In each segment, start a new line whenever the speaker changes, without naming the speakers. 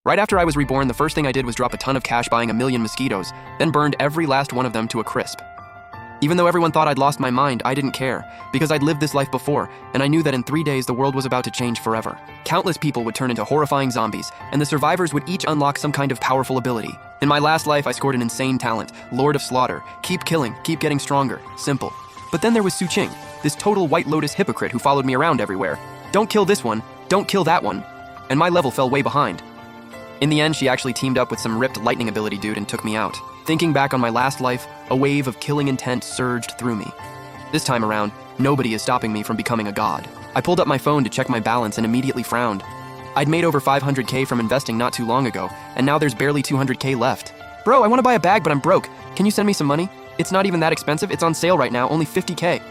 Right after I was reborn, the first thing I did was drop a ton of cash buying 1,000,000 mosquitoes, then burned every last one of them to a crisp. Even though everyone thought I'd lost my mind, I didn't care, because I'd lived this life before, and I knew that in 3 days the world was about to change forever. Countless people would turn into horrifying zombies, and the survivors would each unlock some kind of powerful ability. In my last life, I scored an insane talent, Lord of Slaughter. Keep killing, keep getting stronger. Simple. But then there was Su Qing, this total White Lotus hypocrite who followed me around everywhere. Don't kill this one, don't kill that one. And my level fell way behind. In the end, she actually teamed up with some ripped lightning ability dude and took me out. Thinking back on my last life, a wave of killing intent surged through me. This time around, nobody is stopping me from becoming a god. I pulled up my phone to check my balance and immediately frowned. I'd made over 500K from investing not too long ago, and now there's barely 200K left. Bro, I want to buy a bag, but I'm broke. Can you send me some money? It's not even that expensive, it's on sale right now, only 50K.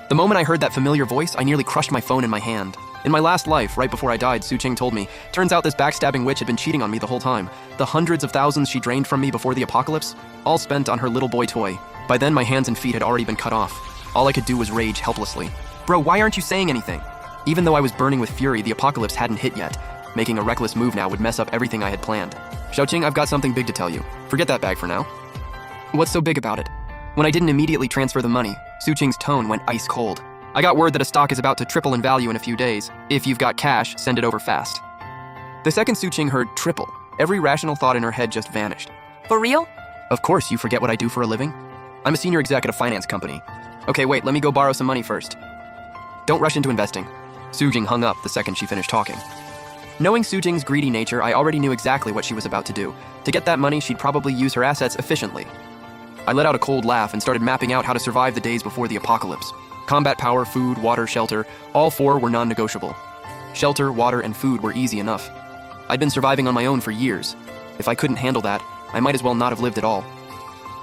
The moment I heard that familiar voice, I nearly crushed my phone in my hand. In my last life, right before I died, Su Qing told me, turns out this backstabbing witch had been cheating on me the whole time. The hundreds of thousands she drained from me before the apocalypse, all spent on her little boy toy. By then, my hands and feet had already been cut off. All I could do was rage helplessly. Bro, why aren't you saying anything? Even though I was burning with fury, the apocalypse hadn't hit yet. Making a reckless move now would mess up everything I had planned. Xiaoqing, I've got something big to tell you. Forget that bag for now. What's so big about it? When I didn't immediately transfer the money, Su Qing's tone went ice cold. I got word that a stock is about to triple in value in a few days. If you've got cash, send it over fast. The second Su Qing heard triple, every rational thought in her head just vanished.
For real?
Of course, you forget what I do for a living? I'm a senior exec at a finance company. Okay, wait, let me go borrow some money first. Don't rush into investing. Su Qing hung up the second she finished talking. Knowing Su Qing's greedy nature, I already knew exactly what she was about to do. To get that money, she'd probably use her assets efficiently. I let out a cold laugh and started mapping out how to survive the days before the apocalypse. Combat power, food, water, shelter, all four were non-negotiable. Shelter, water, and food were easy enough. I'd been surviving on my own for years. If I couldn't handle that, I might as well not have lived at all.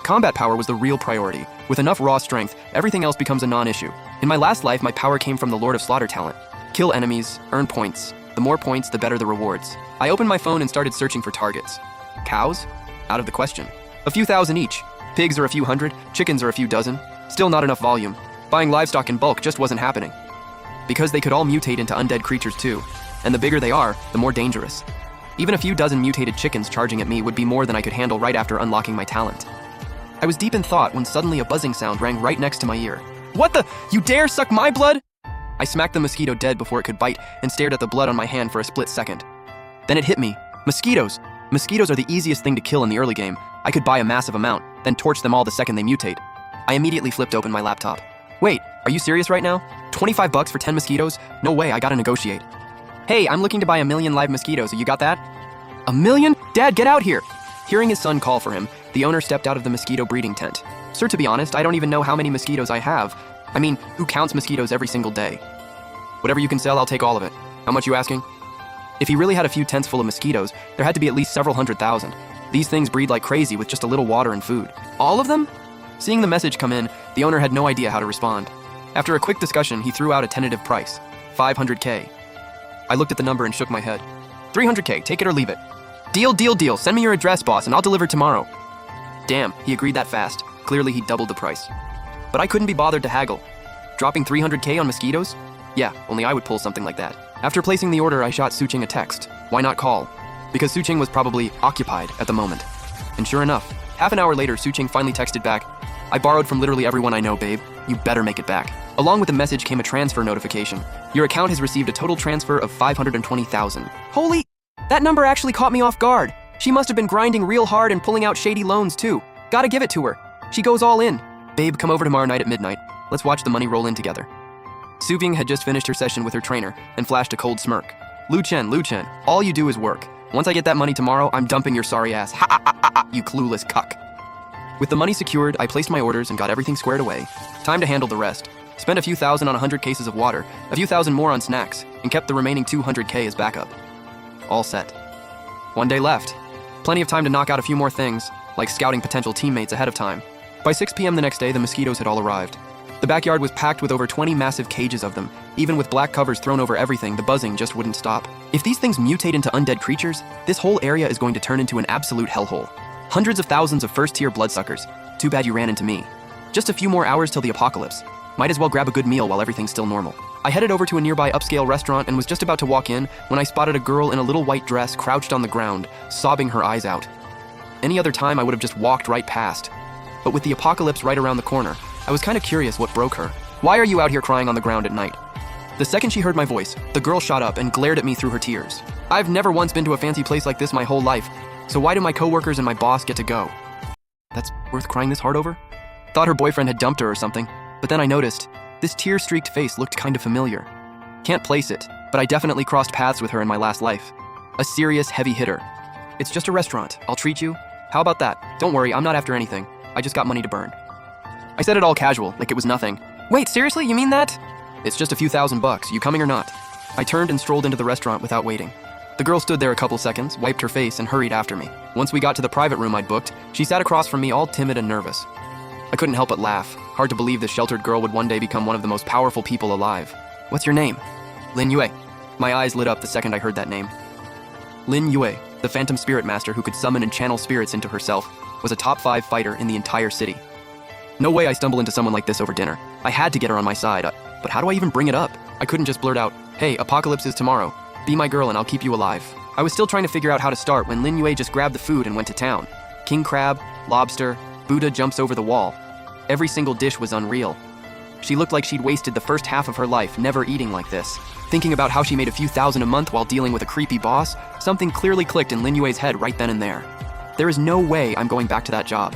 Combat power was the real priority. With enough raw strength, everything else becomes a non-issue. In my last life, my power came from the Lord of Slaughter talent. Kill enemies, earn points. The more points, the better the rewards. I opened my phone and started searching for targets. Cows? Out of the question. A few thousand each. Pigs are a few hundred, chickens are a few dozen. Still not enough volume. Buying livestock in bulk just wasn't happening. Because they could all mutate into undead creatures too. And the bigger they are, the more dangerous. Even a few dozen mutated chickens charging at me would be more than I could handle right after unlocking my talent. I was deep in thought when suddenly a buzzing sound rang right next to my ear. What the? You dare suck my blood? I smacked the mosquito dead before it could bite and stared at the blood on my hand for a split second. Then it hit me. Mosquitoes! Mosquitoes are the easiest thing to kill in the early game. I could buy a massive amount, then torch them all the second they mutate. I immediately flipped open my laptop. Wait, are you serious right now? 25 bucks for 10 mosquitoes? No way, I gotta negotiate. Hey, I'm looking to buy 1,000,000 live mosquitoes, you got that? 1,000,000? Dad, get out here! Hearing his son call for him, the owner stepped out of the mosquito breeding tent. Sir, to be honest, I don't even know how many mosquitoes I have. I mean, who counts mosquitoes every single day? Whatever you can sell, I'll take all of it. How much you asking? If he really had a few tents full of mosquitoes, there had to be at least several 100,000. These things breed like crazy with just a little water and food. All of them? Seeing the message come in, the owner had no idea how to respond. After a quick discussion, he threw out a tentative price, 500K. I looked at the number and shook my head. 300K, take it or leave it. Deal, deal, deal, send me your address, boss, and I'll deliver tomorrow. Damn, he agreed that fast. Clearly he doubled the price. But I couldn't be bothered to haggle. Dropping 300K on mosquitoes? Yeah, only I would pull something like that. After placing the order, I shot Su Qing a text. Why not call? Because Su Qing was probably occupied at the moment. And sure enough, half an hour later, Su Qing finally texted back, I borrowed from literally everyone I know, babe. You better make it back. Along with the message came a transfer notification. Your account has received a total transfer of 520,000. Holy, that number actually caught me off guard. She must have been grinding real hard and pulling out shady loans too. Gotta give it to her. She goes all in. Babe, come over tomorrow night at midnight. Let's watch the money roll in together. Su Qing had just finished her session with her trainer and flashed a cold smirk. Lu Chen, all you do is work. Once I get that money tomorrow, I'm dumping your sorry ass. Ha ha ha ha ha, you clueless cuck. With the money secured, I placed my orders and got everything squared away. Time to handle the rest. Spent a few thousand on 100 cases of water, a few thousand more on snacks, and kept the remaining 200K as backup. All set. One day left. Plenty of time to knock out a few more things, like scouting potential teammates ahead of time. By 6 p.m. the next day, the mosquitoes had all arrived. The backyard was packed with over 20 massive cages of them. Even with black covers thrown over everything, the buzzing just wouldn't stop. If these things mutate into undead creatures, this whole area is going to turn into an absolute hellhole. Hundreds of thousands of first-tier bloodsuckers. Too bad you ran into me. Just a few more hours till the apocalypse. Might as well grab a good meal while everything's still normal. I headed over to a nearby upscale restaurant and was just about to walk in when I spotted a girl in a little white dress crouched on the ground, sobbing her eyes out. Any other time, I would have just walked right past. But with the apocalypse right around the corner, I was kind of curious what broke her. Why are you out here crying on the ground at night? The second she heard my voice, the girl shot up and glared at me through her tears. I've never once been to a fancy place like this my whole life, so why do my coworkers and my boss get to go? That's worth crying this hard over? Thought her boyfriend had dumped her or something, but then I noticed this tear-streaked face looked kind of familiar. Can't place it, but I definitely crossed paths with her in my last life. A serious heavy hitter. It's just a restaurant. I'll treat you. How about that? Don't worry, I'm not after anything. I just got money to burn. I said it all casual, like it was nothing. Wait, seriously? You mean that? It's just a few $1,000. You coming or not? I turned and strolled into the restaurant without waiting. The girl stood there a couple seconds, wiped her face, and hurried after me. Once we got to the private room I'd booked, she sat across from me all timid and nervous. I couldn't help but laugh. Hard to believe this sheltered girl would one day become one of the most powerful people alive. What's your name? Lin Yue. My eyes lit up the second I heard that name. Lin Yue, the phantom spirit master who could summon and channel spirits into herself, was a top 5 fighter in the entire city. No way I stumble into someone like this over dinner. I had to get her on my side, but how do I even bring it up? I couldn't just blurt out, "Hey, apocalypse is tomorrow. Be my girl and I'll keep you alive." I was still trying to figure out how to start when Lin Yue just grabbed the food and went to town. King crab, lobster, Buddha jumps over the wall. Every single dish was unreal. She looked like she'd wasted the first half of her life never eating like this. Thinking about how she made a few thousand a month while dealing with a creepy boss, something clearly clicked in Lin Yue's head right then and there. There is no way I'm going back to that job.